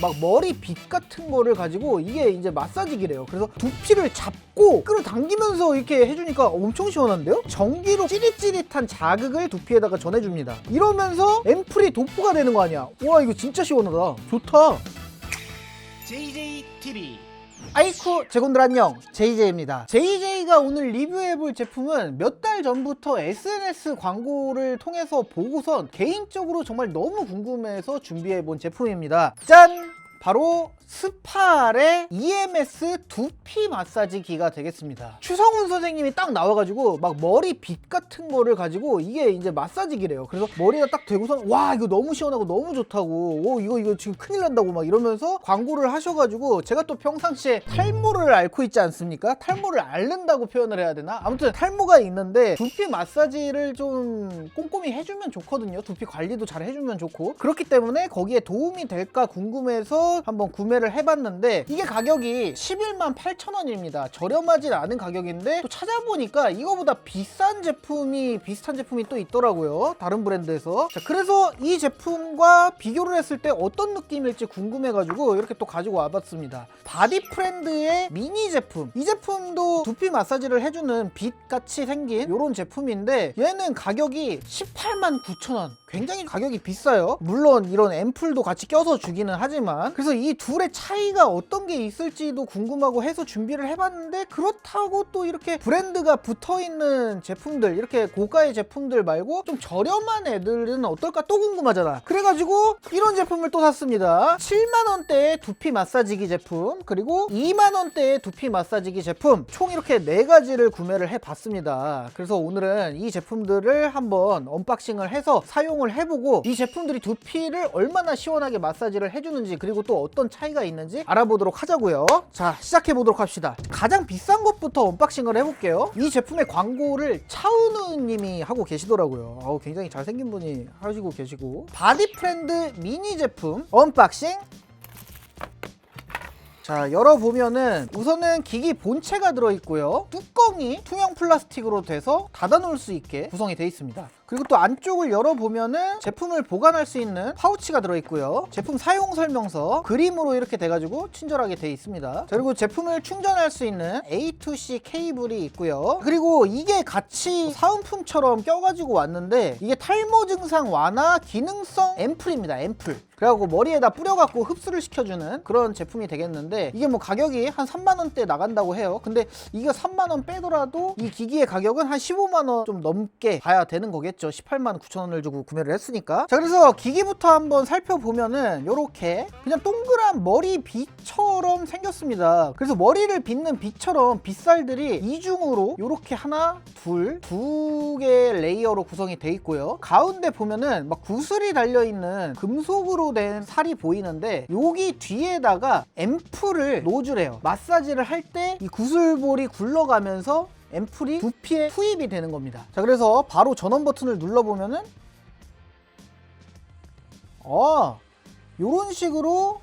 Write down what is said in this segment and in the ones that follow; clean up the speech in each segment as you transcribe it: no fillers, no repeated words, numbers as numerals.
막 머리 빗 같은 거를 가지고 이게 이제 마사지기래요. 그래서 두피를 잡고 끌어당기면서 이렇게 해주니까 엄청 시원한데요? 전기로 찌릿찌릿한 자극을 두피에다가 전해줍니다. 이러면서 앰플이 도프가 되는 거 아니야. 와, 이거 진짜 시원하다. 좋다. JJTV. 아이쿠 제군들 안녕, JJ입니다. JJ가 오늘 리뷰해볼 제품은 몇 달 전부터 SNS 광고를 통해서 보고선 개인적으로 정말 너무 궁금해서 준비해본 제품입니다. 짠! 바로 스팔의 EMS 두피 마사지기가 되겠습니다. 추성훈 선생님이 딱 나와가지고 막 머리 빗 같은 거를 가지고 이게 이제 마사지기래요. 그래서 머리가 딱 대고선 와, 이거 너무 시원하고 너무 좋다고, 오, 이거 지금 큰일 난다고 막 이러면서 광고를 하셔가지고, 제가 또 평상시에 탈모를 앓고 있지 않습니까? 탈모를 앓는다고 표현을 해야 되나? 아무튼 탈모가 있는데 두피 마사지를 좀 꼼꼼히 해주면 좋거든요. 두피 관리도 잘 해주면 좋고, 그렇기 때문에 거기에 도움이 될까 궁금해서 한번 구매를 해봤는데, 이게 가격이 11만 8,000원입니다. 저렴하진 않은 가격인데, 또 찾아보니까 이거보다 비싼 제품이, 비슷한 제품이 또 있더라고요, 다른 브랜드에서. 자, 그래서 이 제품과 비교를 했을 때 어떤 느낌일지 궁금해가지고 이렇게 또 가지고 와봤습니다. 바디프렌드의 미니 제품, 이 제품도 두피 마사지를 해주는 빛같이 생긴 이런 제품인데, 얘는 가격이 18만 9,000원. 굉장히 가격이 비싸요. 물론 이런 앰플도 같이 껴서 주기는 하지만. 그래서 이 둘의 차이가 어떤 게 있을지도 궁금하고 해서 준비를 해봤는데, 그렇다고 또 이렇게 브랜드가 붙어있는 제품들, 이렇게 고가의 제품들 말고 좀 저렴한 애들은 어떨까 또 궁금하잖아. 그래가지고 이런 제품을 또 샀습니다. 7만원대의 두피 마사지기 제품, 그리고 2만원대의 두피 마사지기 제품, 총 이렇게 4가지를 구매를 해봤습니다. 그래서 오늘은 이 제품들을 한번 언박싱을 해서 사용을 해보고, 이 제품들이 두피를 얼마나 시원하게 마사지를 해주는지, 그리고 또 어떤 차이가 있는지 알아보도록 하자고요. 자, 시작해보도록 합시다. 가장 비싼 것부터 언박싱을 해볼게요. 이 제품의 광고를 차은우 님이 하고 계시더라고요. 굉장히 잘생긴 분이 하시고 계시고. 바디프렌드 미니 제품 언박싱. 자, 열어보면은 우선은 기기 본체가 들어있고요, 뚜껑이 투명 플라스틱으로 돼서 닫아놓을 수 있게 구성이 되어 있습니다. 그리고 또 안쪽을 열어보면은 제품을 보관할 수 있는 파우치가 들어있고요, 제품 사용 설명서 그림으로 이렇게 돼가지고 친절하게 되어 있습니다. 자, 그리고 제품을 충전할 수 있는 A2C 케이블이 있고요. 그리고 이게 같이 사은품처럼 껴가지고 왔는데, 이게 탈모 증상 완화 기능성 앰플입니다. 앰플. 그래갖고 머리에다 뿌려갖고 흡수를 시켜주는 그런 제품이 되겠는데, 이게 뭐 가격이 한 3만원대 나간다고 해요. 근데 이게 3만원 빼더라도 이 기기의 가격은 한 15만원 좀 넘게 봐야 되는 거겠죠. 18만 9천원을 주고 구매를 했으니까. 자, 그래서 기기부터 한번 살펴보면은 요렇게 그냥 동그란 머리 빗처럼 생겼습니다. 그래서 머리를 빗는 빗처럼 빗살들이 이중으로 요렇게 하나, 두 개의 레이어로 구성이 돼 있고요. 가운데 보면은 막 구슬이 달려있는 금속으로 된 살이 보이는데, 여기 뒤에다가 앰플을 놓어주래요. 마사지를 할 때 이 구슬볼이 굴러가면서 앰플이 두피에 투입이 되는 겁니다. 자, 그래서 바로 전원 버튼을 눌러보면은 요런 식으로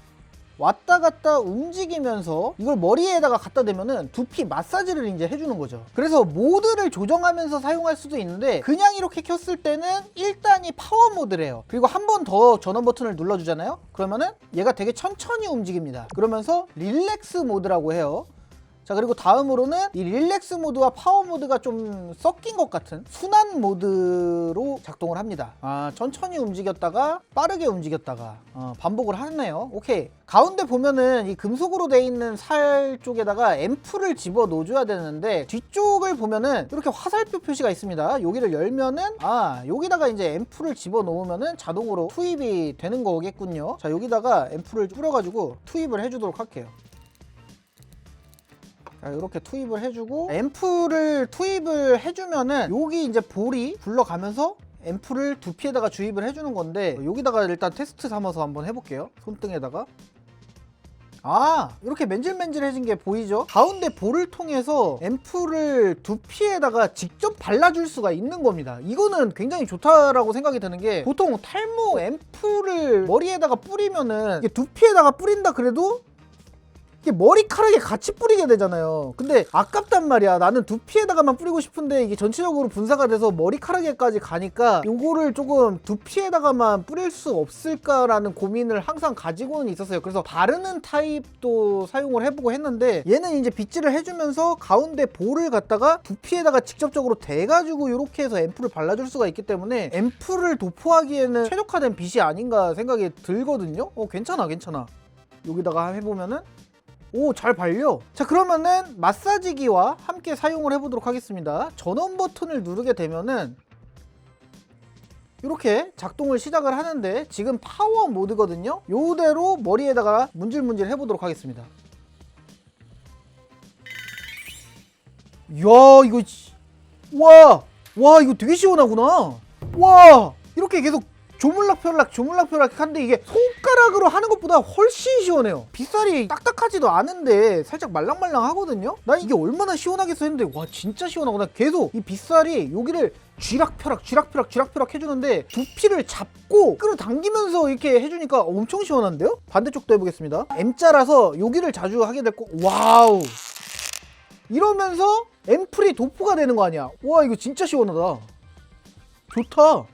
왔다 갔다 움직이면서 이걸 머리에다가 갖다 대면은 두피 마사지를 이제 해주는 거죠. 그래서 모드를 조정하면서 사용할 수도 있는데, 그냥 이렇게 켰을 때는 1단이 파워 모드래요. 그리고 한 번 더 전원 버튼을 눌러주잖아요. 그러면은 얘가 되게 천천히 움직입니다. 그러면서 릴렉스 모드라고 해요. 자, 그리고 다음으로는 이 릴렉스 모드와 파워 모드가 좀 섞인 것 같은 순환 모드로 작동을 합니다. 천천히 움직였다가 빠르게 움직였다가 반복을 하네요. 오케이. 가운데 보면은 이 금속으로 돼 있는 살 쪽에다가 앰플을 집어 넣어줘야 되는데, 뒤쪽을 보면은 이렇게 화살표 표시가 있습니다. 여기를 열면은 여기다가 이제 앰플을 집어 넣으면은 자동으로 투입이 되는 거겠군요. 자, 여기다가 앰플을 뿌려가지고 투입을 해주도록 할게요. 이렇게 투입을 해주고, 앰플을 투입을 해주면은 여기 이제 볼이 굴러가면서 앰플을 두피에다가 주입을 해주는 건데, 여기다가 일단 테스트 삼아서 한번 해볼게요. 손등에다가. 이렇게 맨질맨질해진 게 보이죠? 가운데 볼을 통해서 앰플을 두피에다가 직접 발라줄 수가 있는 겁니다. 이거는 굉장히 좋다라고 생각이 드는 게, 보통 탈모 앰플을 머리에다가 뿌리면은, 이게 두피에다가 뿌린다 그래도 이게 머리카락에 같이 뿌리게 되잖아요. 근데 아깝단 말이야. 나는 두피에다가만 뿌리고 싶은데 이게 전체적으로 분사가 돼서 머리카락에까지 가니까 요거를 조금 두피에다가만 뿌릴 수 없을까라는 고민을 항상 가지고는 있었어요. 그래서 바르는 타입도 사용을 해보고 했는데 얘는 이제 빗질을 해주면서 가운데 볼을 갖다가 두피에다가 직접적으로 대가지고 이렇게 해서 앰플을 발라줄 수가 있기 때문에 앰플을 도포하기에는 최적화된 빗이 아닌가 생각이 들거든요. 괜찮아. 여기다가 해보면은 오, 잘 발려. 자, 그러면은 마사지기와 함께 사용을 해보도록 하겠습니다. 전원 버튼을 누르게 되면은 이렇게 작동을 시작을 하는데 지금 파워 모드거든요. 요대로 머리에다가 문질문질 해보도록 하겠습니다. 이야, 이거 와 이거 되게 시원하구나. 와, 이렇게 계속 조물락펴락 한데 이게 손가락으로 하는 것보다 훨씬 시원해요. 빗살이 딱딱하지도 않은데 살짝 말랑말랑 하거든요. 나 이게 얼마나 시원하겠어 했는데 와, 진짜 시원하구나. 계속 이 빗살이 여기를 쥐락펴락 해주는데 두피를 잡고 끌어당기면서 이렇게 해주니까 엄청 시원한데요? 반대쪽도 해보겠습니다. M자라서 여기를 자주 하게 될 거. 와우, 이러면서 앰플이 도포가 되는 거 아니야. 와, 이거 진짜 시원하다. 좋다.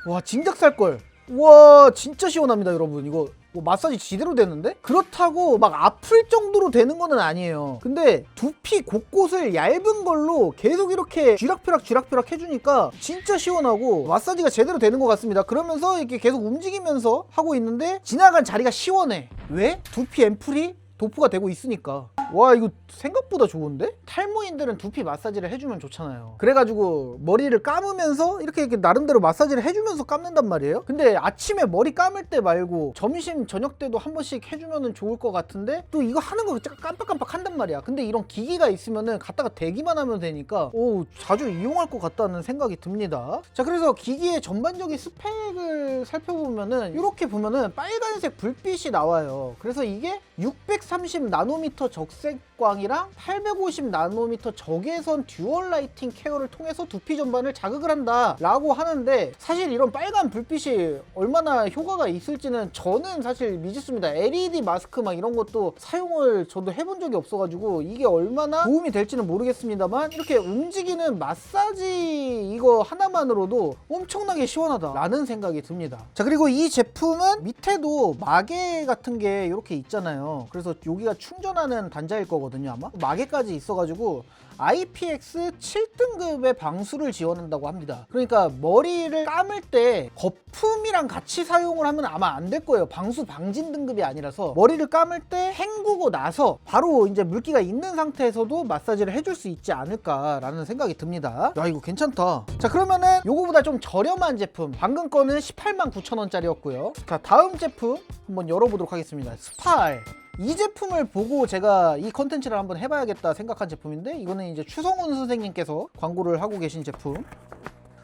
와, 진작 살걸. 와, 진짜 시원합니다 여러분. 이거 뭐 마사지 제대로 되는데? 그렇다고 막 아플 정도로 되는 거는 아니에요. 근데 두피 곳곳을 얇은 걸로 계속 이렇게 쥐락펴락 해주니까 진짜 시원하고 마사지가 제대로 되는 것 같습니다. 그러면서 이렇게 계속 움직이면서 하고 있는데 지나간 자리가 시원해. 왜? 두피 앰플이 도포가 되고 있으니까. 와, 이거 생각보다 좋은데? 탈모인들은 두피 마사지를 해주면 좋잖아요. 그래가지고 머리를 감으면서 이렇게 나름대로 마사지를 해주면서 감는단 말이에요. 근데 아침에 머리 감을 때 말고 점심 저녁 때도 한 번씩 해주면 좋을 것 같은데 또 이거 하는 거 깜빡깜빡 한단 말이야. 근데 이런 기기가 있으면은 갖다가 대기만 하면 되니까 자주 이용할 것 같다는 생각이 듭니다. 자, 그래서 기기의 전반적인 스펙을 살펴보면은 이렇게 보면은 빨간색 불빛이 나와요. 그래서 이게 630 나노미터 적색광이랑 850 나노미터 적외선 듀얼 라이팅 케어를 통해서 두피 전반을 자극을 한다 라고 하는데, 사실 이런 빨간 불빛이 얼마나 효과가 있을지는 저는 사실 미지수입니다. LED 마스크 막 이런 것도 사용을 저도 해본 적이 없어가지고 이게 얼마나 도움이 될지는 모르겠습니다만, 이렇게 움직이는 마사지 이거 하나만으로도 엄청나게 시원하다 라는 생각이 듭니다. 자, 그리고 이 제품은 밑에도 마개 같은 게 이렇게 있잖아요. 그래서 여기가 충전하는 단자일 거거든요 아마. 마개까지 있어가지고 IPX 7등급의 방수를 지원한다고 합니다. 그러니까 머리를 감을 때 거품이랑 같이 사용을 하면 아마 안 될 거예요. 방수 방진 등급이 아니라서 머리를 감을 때 헹구고 나서 바로 이제 물기가 있는 상태에서도 마사지를 해줄 수 있지 않을까라는 생각이 듭니다. 야, 이거 괜찮다. 자, 그러면은 요거보다 좀 저렴한 제품, 방금 거는 189,000원짜리였고요 자, 다음 제품 한번 열어보도록 하겠습니다. 스파알. 이 제품을 보고 제가 이 컨텐츠를 한번 해봐야겠다 생각한 제품인데, 이거는 이제 추성훈 선생님께서 광고를 하고 계신 제품.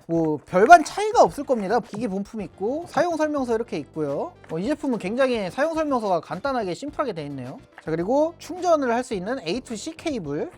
뭐 별반 차이가 없을 겁니다. 기기 본품 있고 사용 설명서 이렇게 있고요. 이 제품은 굉장히 사용 설명서가 간단하게 심플하게 되어 있네요. 자, 그리고 충전을 할 수 있는 A2C 케이블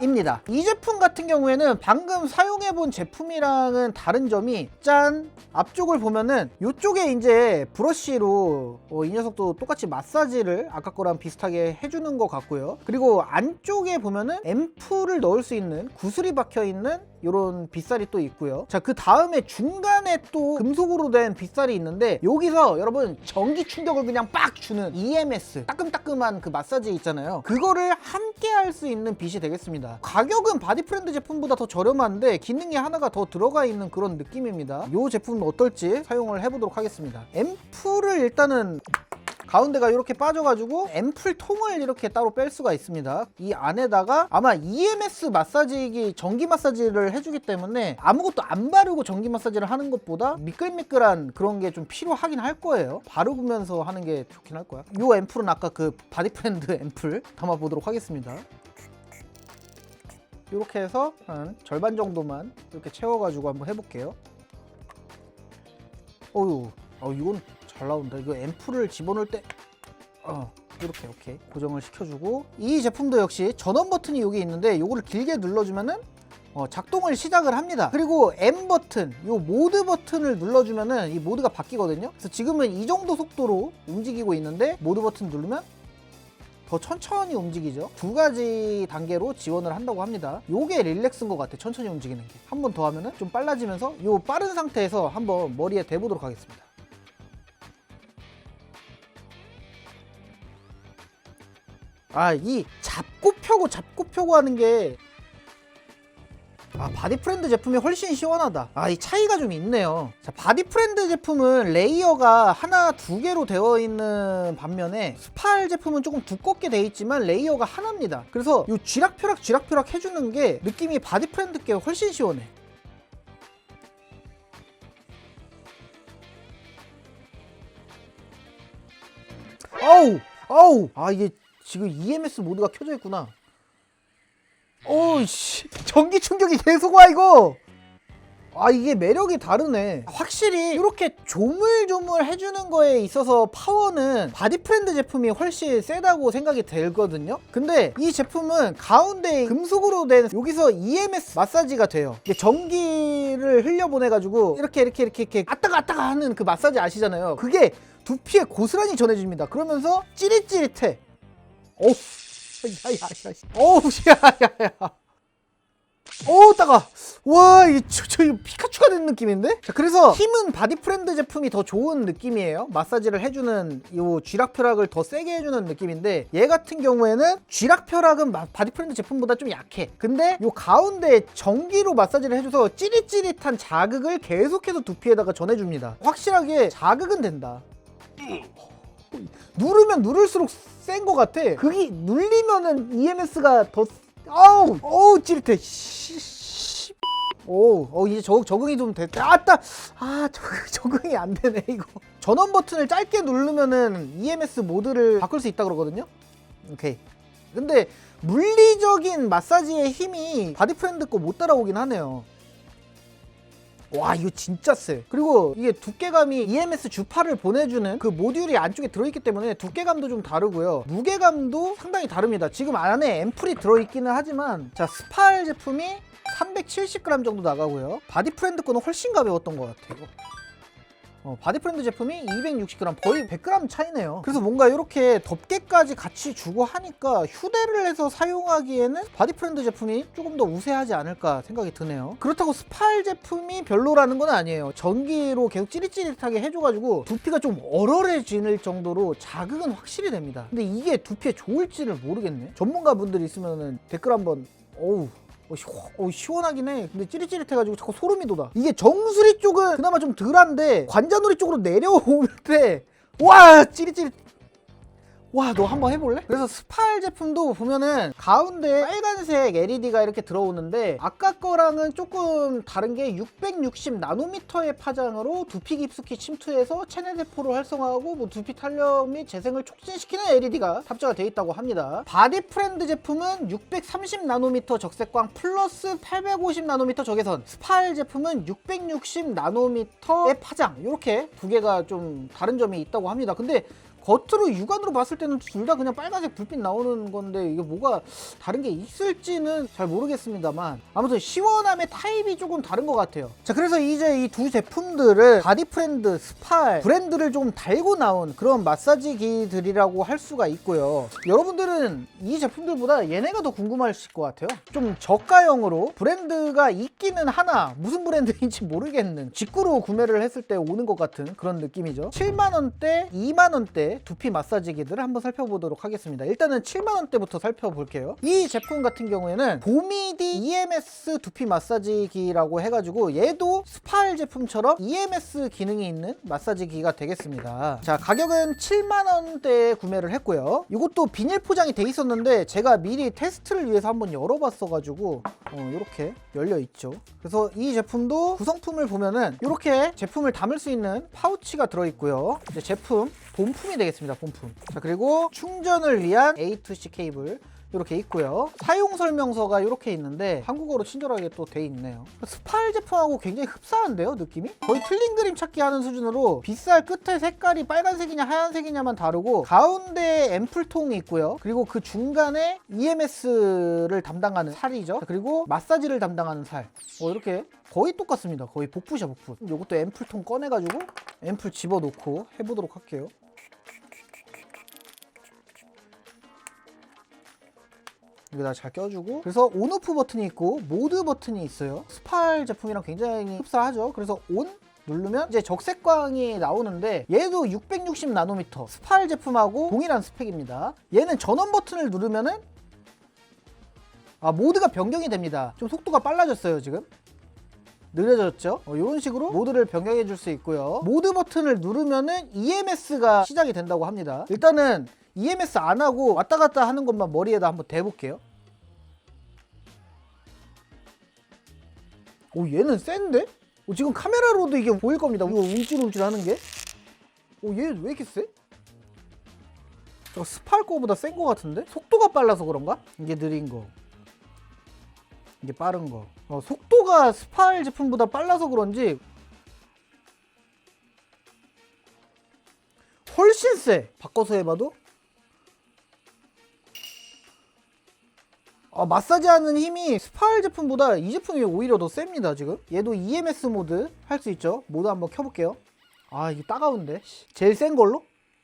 입니다. 이 제품 같은 경우에는 방금 사용해본 제품이랑은 다른 점이, 짠! 앞쪽을 보면은 이쪽에 이제 브러쉬로 이 녀석도 똑같이 마사지를 아까 거랑 비슷하게 해주는 것 같고요. 그리고 안쪽에 보면은 앰플을 넣을 수 있는 구슬이 박혀있는 이런 빗살이 또 있고요. 자, 그 다음에 중간에 또 금속으로 된 빗살이 있는데, 여기서 여러분 전기 충격을 그냥 빡 주는 EMS, 따끔따끔한 그 마사지 있잖아요. 그거를 함께 할 수 있는 빗이 되겠습니다. 가격은 바디프렌드 제품보다 더 저렴한데 기능이 하나가 더 들어가 있는 그런 느낌입니다. 이 제품은 어떨지 사용을 해보도록 하겠습니다. 앰플을 일단은 가운데가 이렇게 빠져가지고 앰플 통을 이렇게 따로 뺄 수가 있습니다. 이 안에다가 아마 EMS 마사지기, 전기 마사지를 해주기 때문에 아무것도 안 바르고 전기 마사지를 하는 것보다 미끌미끌한 그런 게 좀 필요하긴 할 거예요. 바르면서 하는 게 좋긴 할 거야. 이 앰플은 아까 그 바디프렌드 앰플 담아보도록 하겠습니다. 이렇게 해서 한 절반 정도만 이렇게 채워가지고 한번 해볼게요. 이건 잘 나온다. 이거 앰플을 집어넣을 때 이렇게 오케이 고정을 시켜주고, 이 제품도 역시 전원 버튼이 여기 있는데 요거를 길게 눌러주면은 작동을 시작을 합니다. 그리고 M 버튼, 요 모드 버튼을 눌러주면은 이 모드가 바뀌거든요. 그래서 지금은 이 정도 속도로 움직이고 있는데 모드 버튼 누르면 더 천천히 움직이죠. 두 가지 단계로 지원을 한다고 합니다. 요게 릴렉스인 것 같아, 천천히 움직이는 게. 한 번 더 하면은 좀 빨라지면서 요 빠른 상태에서 한번 머리에 대보도록 하겠습니다. 이 잡고 펴고 하는 게 바디프렌드 제품이 훨씬 시원하다. 이 차이가 좀 있네요. 자, 바디프렌드 제품은 레이어가 하나, 두 개로 되어 있는 반면에 스팔 제품은 조금 두껍게 되어 있지만 레이어가 하나입니다. 그래서 이 쥐락펴락 해주는 게 느낌이 바디프렌드 게 훨씬 시원해. 아우 이게 지금 EMS 모드가 켜져 있구나. 오이씨, 전기 충격이 계속 와 이거. 이게 매력이 다르네. 확실히 이렇게 조물조물 해주는 거에 있어서 파워는 바디프렌드 제품이 훨씬 세다고 생각이 들거든요. 근데 이 제품은 가운데 금속으로 된 여기서 EMS 마사지가 돼요. 이게 전기를 흘려보내가지고 이렇게 아따가 하는 그 마사지 아시잖아요. 그게 두피에 고스란히 전해집니다. 그러면서 찌릿찌릿해. 어우, 야야야. 따가. 와, 이게 저 피카츄가 된 느낌인데? 자, 그래서 힘은 바디프렌드 제품이 더 좋은 느낌이에요. 마사지를 해주는 요 쥐락펴락을 더 세게 해주는 느낌인데, 얘 같은 경우에는 쥐락펴락은 바디프렌드 제품보다 좀 약해. 근데 요 가운데 전기로 마사지를 해줘서 찌릿찌릿한 자극을 계속해서 두피에다가 전해줍니다. 확실하게 자극은 된다. 누르면 누를수록 센 것 같아. 그게 눌리면은 EMS가 더 어우 찌릿해. 이제 적응이 좀 됐다. 적응이 안 되네 이거. 전원 버튼을 짧게 누르면은 EMS 모드를 바꿀 수 있다 그러거든요. 오케이. 근데 물리적인 마사지의 힘이 바디프렌드 거 못 따라오긴 하네요. 와, 이거 진짜 세. 그리고 이게 두께감이 EMS 주파를 보내주는 그 모듈이 안쪽에 들어있기 때문에 두께감도 좀 다르고요. 무게감도 상당히 다릅니다. 지금 안에 앰플이 들어있기는 하지만, 자, 스팔 제품이 370g 정도 나가고요. 바디프렌드 거는 훨씬 가벼웠던 것 같아요. 바디프렌드 제품이 260g, 거의 100g 차이네요. 그래서 뭔가 이렇게 덮개까지 같이 주고 하니까 휴대를 해서 사용하기에는 바디프렌드 제품이 조금 더 우세하지 않을까 생각이 드네요. 그렇다고 스팔 제품이 별로라는 건 아니에요. 전기로 계속 찌릿찌릿하게 해줘가지고 두피가 좀 얼얼해질 정도로 자극은 확실히 됩니다. 근데 이게 두피에 좋을지를 모르겠네. 전문가분들 있으면 댓글 한번 시원하긴 해. 근데 찌릿찌릿해가지고 자꾸 소름이 돋아. 이게 정수리 쪽은 그나마 좀 덜한데 관자놀이 쪽으로 내려오면 돼. 와, 찌릿찌릿. 와, 너 한번 해볼래? 그래서 스팔 제품도 보면은 가운데 빨간색 LED가 이렇게 들어오는데, 아까 거랑은 조금 다른 게 660나노미터의 파장으로 두피 깊숙이 침투해서 체내 세포를 활성화하고 두피 탄력 및 재생을 촉진시키는 LED가 탑재가 되어 있다고 합니다. 바디프렌드 제품은 630나노미터 적색광 플러스 850나노미터 적외선, 스팔 제품은 660나노미터의 파장, 이렇게 두 개가 좀 다른 점이 있다고 합니다. 근데 겉으로 육안으로 봤을 때는 둘 다 그냥 빨간색 불빛 나오는 건데 이게 뭐가 다른 게 있을지는 잘 모르겠습니다만, 아무튼 시원함의 타입이 조금 다른 것 같아요. 자, 그래서 이제 이 두 제품들을 바디프렌드, 스팔 브랜드를 좀 달고 나온 그런 마사지기들이라고 할 수가 있고요. 여러분들은 이 제품들보다 얘네가 더 궁금하실 것 같아요. 좀 저가형으로 브랜드가 있기는 하나 무슨 브랜드인지 모르겠는, 직구로 구매를 했을 때 오는 것 같은 그런 느낌이죠. 7만원대, 2만원대 두피 마사지기들을 한번 살펴보도록 하겠습니다. 일단은 7만원대부터 살펴볼게요. 이 제품 같은 경우에는 보미디 EMS 두피 마사지기라고 해가지고 얘도 스팔 제품처럼 EMS 기능이 있는 마사지기가 되겠습니다. 자, 가격은 7만원대에 구매를 했고요. 이것도 비닐 포장이 돼 있었는데 제가 미리 테스트를 위해서 한번 열어봤어가지고 이렇게 열려있죠. 그래서 이 제품도 구성품을 보면은 이렇게 제품을 담을 수 있는 파우치가 들어있고요. 이제 제품 본품이 되겠습니다. 본품. 자, 그리고 충전을 위한 A2C 케이블 이렇게 있고요. 사용 설명서가 이렇게 있는데 한국어로 친절하게 또 돼 있네요. 스파일 제품하고 굉장히 흡사한데요, 느낌이? 거의 틀린 그림 찾기 하는 수준으로 빗살 끝에 색깔이 빨간색이냐 하얀색이냐만 다르고 가운데 앰플통이 있고요. 그리고 그 중간에 EMS를 담당하는 살이죠. 그리고 마사지를 담당하는 살. 이렇게 거의 똑같습니다. 거의 복붙이야, 복붙. 이것도 앰플통 꺼내가지고 앰플 집어넣고 해보도록 할게요. 여기다 잘 껴주고, 그래서 온오프 버튼이 있고 모드 버튼이 있어요. 스파일 제품이랑 굉장히 흡사하죠. 그래서 온 누르면 이제 적색광이 나오는데 얘도 660나노미터 스파일 제품하고 동일한 스펙입니다. 얘는 전원 버튼을 누르면은 모드가 변경이 됩니다. 좀 속도가 빨라졌어요. 지금 느려졌죠? 이런 식으로 모드를 변경해 줄 수 있고요. 모드 버튼을 누르면은 EMS가 시작이 된다고 합니다. 일단은 EMS 안 하고 왔다 갔다 하는 것만 머리에다 한번 대볼게요. 얘는 센데? 지금 카메라로도 이게 보일 겁니다. 이거 움찔움찔 하는 게. 얘 왜 이렇게 세? 저 스파일 거보다 센 거 같은데? 속도가 빨라서 그런가? 이게 느린 거, 이게 빠른 거. 속도가 스파일 제품보다 빨라서 그런지 훨씬 세. 바꿔서 해봐도 마사지 하는 힘이 스파일 제품보다 이 제품이 오히려 더 셉니다. 지금 얘도 EMS 모드 할 수 있죠. 모드 한번 켜볼게요. 이게 따가운데 제일 센 걸로?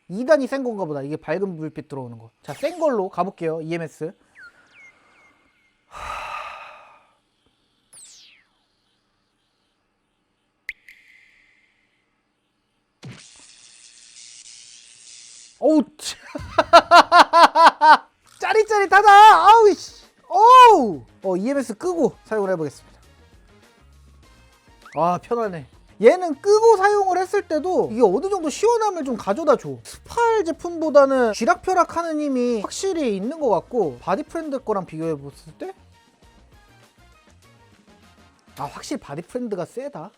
2단이 센 건가 보다. 이게 밝은 불빛 들어오는 거. 자, 센 걸로 가볼게요. EMS. 어우 짜릿짜릿하다. 아우 씨. 어우. EMS 끄고 사용을 해보겠습니다. 편하네. 얘는 끄고 사용을 했을 때도 이게 어느 정도 시원함을 좀 가져다 줘. 스파일 제품보다는 쥐락펴락 하는 힘이 확실히 있는 것 같고, 바디프렌드 거랑 비교해 봤을 때 확실히 바디프렌드가 세다.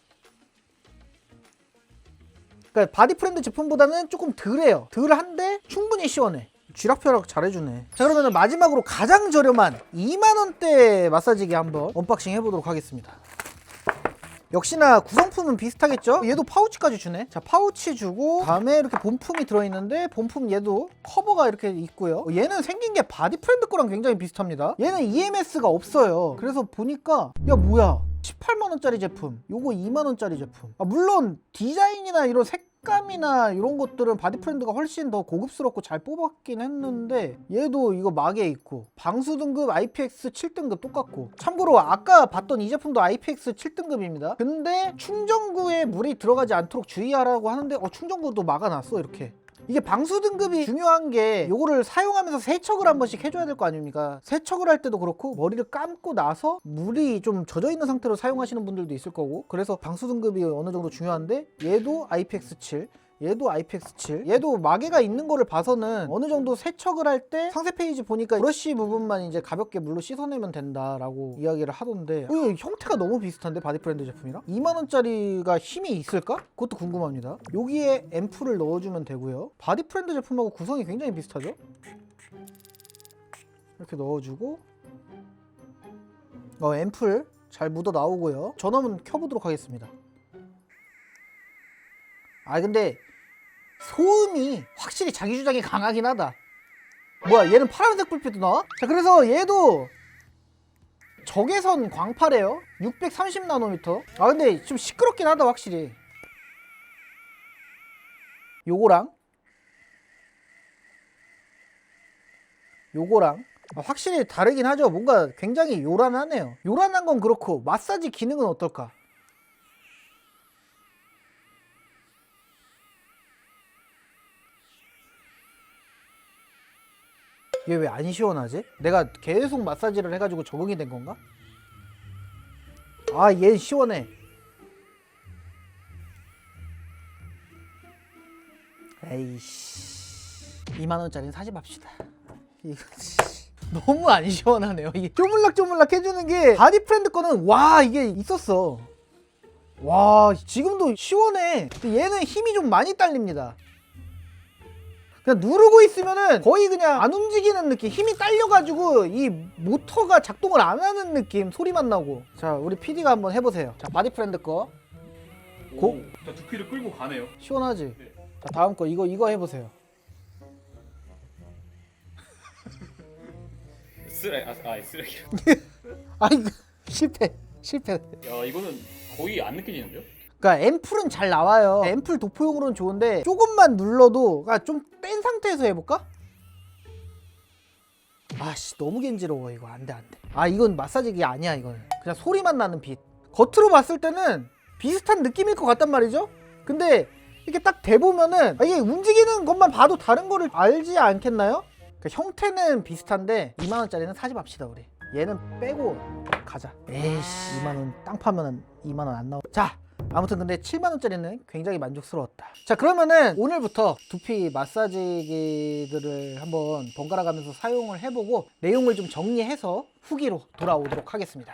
그러니까 바디프렌드 제품보다는 조금 덜해요. 덜한데 충분히 시원해. 쥐락펴락 잘해주네. 자, 그러면 마지막으로 가장 저렴한 2만원대 마사지기 한번 언박싱 해보도록 하겠습니다. 역시나 구성품은 비슷하겠죠? 얘도 파우치까지 주네. 자, 파우치 주고 다음에 이렇게 본품이 들어있는데, 본품 얘도 커버가 이렇게 있고요. 얘는 생긴 게 바디프렌드 거랑 굉장히 비슷합니다. 얘는 EMS가 없어요. 그래서 보니까 뭐야, 18만원짜리 제품, 요거 2만원짜리 제품. 물론 디자인이나 이런 색감이나 이런 것들은 바디프렌드가 훨씬 더 고급스럽고 잘 뽑았긴 했는데, 얘도 이거 막에 있고 방수 등급 IPX 7등급 똑같고, 참고로 아까 봤던 이 제품도 IPX 7등급입니다 근데 충전구에 물이 들어가지 않도록 주의하라고 하는데 충전구도 막아놨어. 이렇게 이게 방수 등급이 중요한 게, 요거를 사용하면서 세척을 한 번씩 해줘야 될 거 아닙니까? 세척을 할 때도 그렇고 머리를 감고 나서 물이 좀 젖어 있는 상태로 사용하시는 분들도 있을 거고, 그래서 방수 등급이 어느 정도 중요한데, 얘도 IPX7, 얘도 IPX7, 얘도 마개가 있는 거를 봐서는 어느 정도 세척을 할 때 상세 페이지 보니까 브러쉬 부분만 이제 가볍게 물로 씻어내면 된다라고 이야기를 하던데, 형태가 너무 비슷한데 바디프렌드 제품이랑? 2만원짜리가 힘이 있을까? 그것도 궁금합니다. 여기에 앰플을 넣어주면 되고요. 바디프렌드 제품하고 구성이 굉장히 비슷하죠? 이렇게 넣어주고 앰플 잘 묻어 나오고요. 전원은 켜보도록 하겠습니다. 근데 소음이 확실히 자기 주장이 강하긴 하다. 뭐야, 얘는 파란색 불빛도 나와? 자, 그래서 얘도 적외선 광파래요. 630나노미터. 근데 좀 시끄럽긴 하다, 확실히. 요거랑 확실히 다르긴 하죠. 뭔가 굉장히 요란하네요. 요란한 건 그렇고 마사지 기능은 어떨까? 얘 왜 안 시원하지? 내가 계속 마사지를 해가지고 적응이 된 건가? 얘 시원해. 에이씨, 2만원짜리는 사지 맙시다. 이거 너무 안 시원하네요. 이게 쪼물락쪼물락 해주는 게, 바디프렌드 거는 이게 있었어. 지금도 시원해. 근데 얘는 힘이 좀 많이 딸립니다. 그냥 누르고 있으면은 거의 그냥 안 움직이는 느낌, 힘이 딸려가지고 이 모터가 작동을 안 하는 느낌, 소리만 나고. 자, 우리 PD가 한번 해보세요. 자, 바디프렌드 거 고? 자, 두피를 끌고 가네요. 시원하지? 네. 자, 다음 거 이거 해보세요. 쓰레기. 아이 실패. 야, 이거는 거의 안 느껴지는데요? 그러니까 앰플은 잘 나와요. 앰플 도포용으로는 좋은데 조금만 눌러도, 그러니까 좀 뺀 상태에서 해볼까? 아씨, 너무 간지러워. 이거 안돼. 아, 이건 마사지기 아니야. 이건 그냥 소리만 나는 빛. 겉으로 봤을 때는 비슷한 느낌일 것 같단 말이죠. 근데 이렇게 딱 대보면은 이게 움직이는 것만 봐도 다른 거를 알지 않겠나요? 그 형태는 비슷한데 2만원짜리는 사지 맙시다. 우리 얘는 빼고 가자. 에이씨, 2만원 땅 파면은 2만원 안 나오. 자, 아무튼 근데 7만원짜리는 굉장히 만족스러웠다. 자, 그러면은 오늘부터 두피 마사지기들을 한번 번갈아 가면서 사용을 해보고 내용을 좀 정리해서 후기로 돌아오도록 하겠습니다.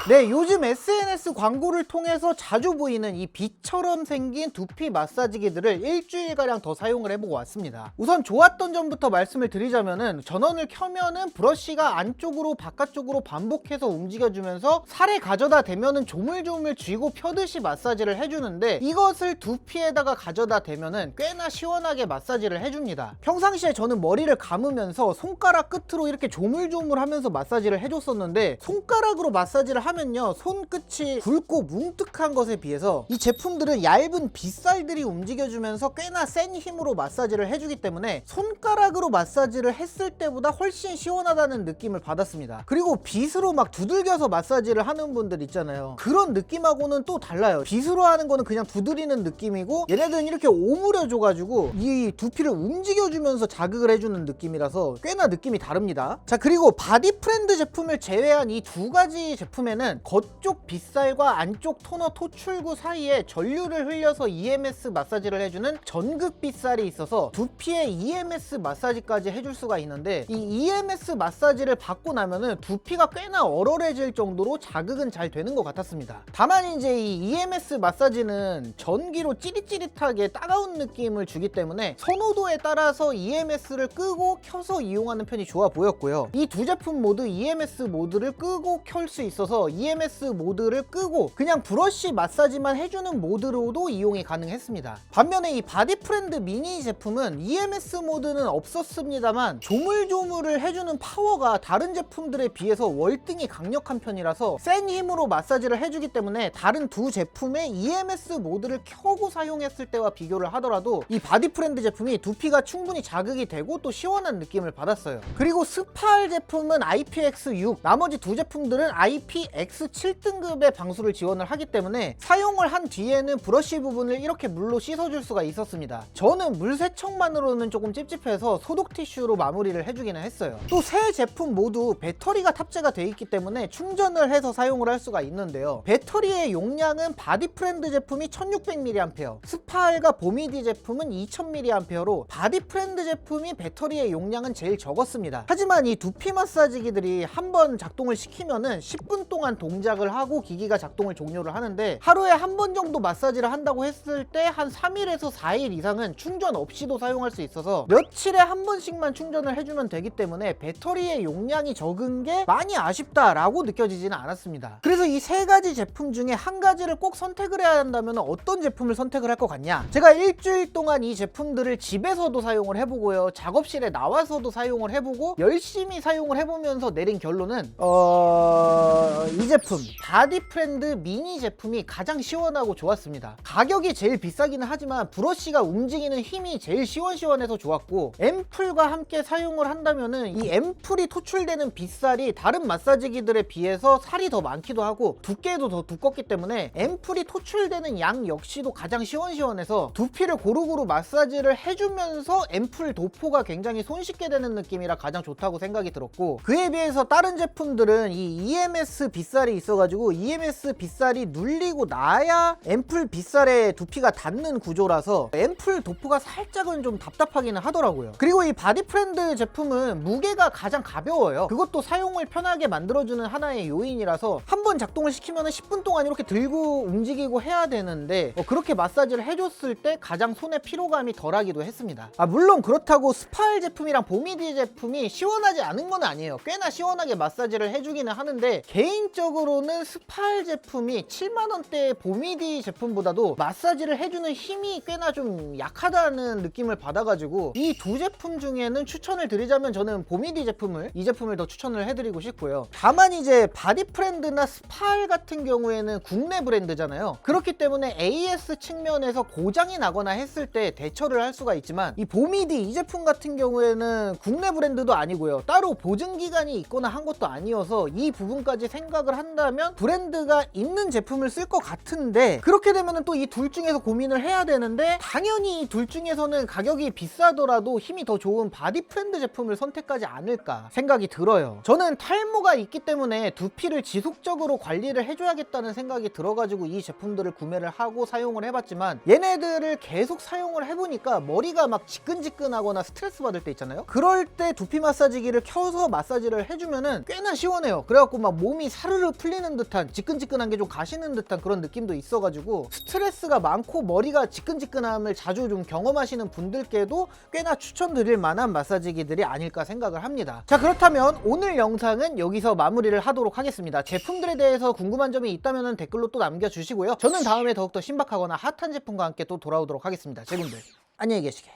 네, 요즘 SNS 광고를 통해서 자주 보이는 이 빛처럼 생긴 두피 마사지기들을 일주일가량 더 사용을 해보고 왔습니다. 우선 좋았던 점부터 말씀을 드리자면은 전원을 켜면은 브러쉬가 안쪽으로 바깥쪽으로 반복해서 움직여주면서 살에 가져다 대면은 조물조물 쥐고 펴듯이 마사지를 해주는데, 이것을 두피에다가 가져다 대면은 꽤나 시원하게 마사지를 해줍니다. 평상시에 저는 머리를 감으면서 손가락 끝으로 이렇게 조물조물하면서 마사지를 해줬었는데, 손가락으로 마사지를 하면요, 손끝이 굵고 뭉툭한 것에 비해서 이 제품들은 얇은 빗살들이 움직여주면서 꽤나 센 힘으로 마사지를 해주기 때문에 손가락으로 마사지를 했을 때보다 훨씬 시원하다는 느낌을 받았습니다. 그리고 빗으로 막 두들겨서 마사지를 하는 분들 있잖아요. 그런 느낌하고는 또 달라요. 빗으로 하는 거는 그냥 두드리는 느낌이고, 얘네들은 이렇게 오므려줘가지고 이 두피를 움직여주면서 자극을 해주는 느낌이라서 꽤나 느낌이 다릅니다. 자, 그리고 바디프렌드 제품을 제외한 이 두 가지 제품에는 겉쪽 빗살과 안쪽 토너 토출구 사이에 전류를 흘려서 EMS 마사지를 해주는 전극 빗살이 있어서 두피에 EMS 마사지까지 해줄 수가 있는데, 이 EMS 마사지를 받고 나면은 두피가 꽤나 얼얼해질 정도로 자극은 잘 되는 것 같았습니다. 다만 이제 이 EMS 마사지는 전기로 찌릿찌릿하게 따가운 느낌을 주기 때문에 선호도에 따라서 EMS를 끄고 켜서 이용하는 편이 좋아 보였고요. 이 두 제품 모두 EMS 모드를 끄고 켤 수 있어서 EMS 모드를 끄고 그냥 브러쉬 마사지만 해주는 모드로도 이용이 가능했습니다. 반면에 이 바디프렌드 미니 제품은 EMS 모드는 없었습니다만 조물조물을 해주는 파워가 다른 제품들에 비해서 월등히 강력한 편이라서 센 힘으로 마사지를 해주기 때문에 다른 두 제품의 EMS 모드를 켜고 사용했을 때와 비교를 하더라도 이 바디프렌드 제품이 두피가 충분히 자극이 되고 또 시원한 느낌을 받았어요. 그리고 스파알 제품은 IPX6, 나머지 두 제품들은 IPX7 등급의 방수를 지원을 하기 때문에 사용을 한 뒤에는 브러쉬 부분을 이렇게 물로 씻어줄 수가 있었습니다. 저는 물 세척만으로는 조금 찝찝해서 소독 티슈로 마무리를 해주기는 했어요. 또 세 제품 모두 배터리가 탑재가 되어 있기 때문에 충전을 해서 사용을 할 수가 있는데요. 배터리의 용량은 바디프렌드 제품이 1600mAh, 스파알과 보미디 제품은 2000mAh로 바디프렌드 제품이 배터리의 용량은 제일 적었습니다. 하지만 이 두피 마사지기들이 한번 작동을 시키면은 10분 동안 동작을 하고 기기가 작동을 종료를 하는데, 하루에 한 번 정도 마사지를 한다고 했을 때 한 3일에서 4일 이상은 충전 없이도 사용할 수 있어서 며칠에 한 번씩만 충전을 해주면 되기 때문에 배터리의 용량이 적은 게 많이 아쉽다라고 느껴지지는 않았습니다. 그래서 이 세 가지 제품 중에 한 가지를 꼭 선택을 해야 한다면 어떤 제품을 선택을 할 것 같냐? 제가 일주일 동안 이 제품들을 집에서도 사용을 해보고요, 작업실에 나와서도 사용을 해보고 열심히 사용을 해보면서 내린 결론은 이 제품 바디프렌드 미니 제품이 가장 시원하고 좋았습니다. 가격이 제일 비싸기는 하지만 브러쉬가 움직이는 힘이 제일 시원시원해서 좋았고, 앰플과 함께 사용을 한다면은 이 앰플이 토출되는 빗살이 다른 마사지기들에 비해서 살이 더 많기도 하고 두께도 더 두껍기 때문에 앰플이 토출되는 양 역시도 가장 시원시원해서 두피를 고루고루 마사지를 해주면서 앰플 도포가 굉장히 손쉽게 되는 느낌이라 가장 좋다고 생각이 들었고, 그에 비해서 다른 제품들은 이 EMS 빗살 빗살이 있어가지고 EMS 빗살이 눌리고 나야 앰플 빗살에 두피가 닿는 구조라서 앰플 도프가 살짝은 좀 답답하기는 하더라고요. 그리고 이 바디프렌드 제품은 무게가 가장 가벼워요. 그것도 사용을 편하게 만들어주는 하나의 요인이라서 한번 작동을 시키면 10분 동안 이렇게 들고 움직이고 해야 되는데 그렇게 마사지를 해줬을 때 가장 손의 피로감이 덜하기도 했습니다. 물론 그렇다고 스파일 제품이랑 보미디 제품이 시원하지 않은 건 아니에요. 꽤나 시원하게 마사지를 해주기는 하는데 개인적으로는 스파일 제품이 7만원대의 보미디 제품보다도 마사지를 해주는 힘이 꽤나 좀 약하다는 느낌을 받아가지고 이 두 제품 중에는 추천을 드리자면 저는 보미디 제품을 이 제품을 더 추천을 해드리고 싶고요. 다만 이제 바디프렌드나 스파일 같은 경우에는 국내 브랜드잖아요. 그렇기 때문에 AS 측면에서 고장이 나거나 했을 때 대처를 할 수가 있지만 이 보미디 이 제품 같은 경우에는 국내 브랜드도 아니고요. 따로 보증기간이 있거나 한 것도 아니어서 이 부분까지 생각을 한다면 브랜드가 있는 제품을 쓸 것 같은데 그렇게 되면 또 이 둘 중에서 고민을 해야 되는데 당연히 이 둘 중에서는 가격이 비싸더라도 힘이 더 좋은 바디프렌드 제품을 선택하지 않을까 생각이 들어요. 저는 탈모가 있기 때문에 두피를 지속적으로 관리를 해줘야겠다는 생각이 들어가지고 이 제품들을 구매를 하고 사용을 해봤지만 얘네들을 계속 사용을 해보니까 머리가 막 지끈지끈하거나 스트레스 받을 때 있잖아요. 그럴 때 두피 마사지기를 켜서 마사지를 해주면은 꽤나 시원해요. 그래갖고 막 몸이 사르르 풀리는 듯한 지끈지끈한 게 좀 가시는 듯한 그런 느낌도 있어가지고 스트레스가 많고 머리가 지끈지끈함을 자주 좀 경험하시는 분들께도 꽤나 추천드릴 만한 마사지기들이 아닐까 생각을 합니다. 자, 그렇다면 오늘 영상은 여기서 마무리를 하도록 하겠습니다. 제품들에 대해서 궁금한 점이 있다면 댓글로 또 남겨주시고요. 저는 다음에 더욱더 신박하거나 핫한 제품과 함께 또 돌아오도록 하겠습니다. 제군들 안녕히 계시게.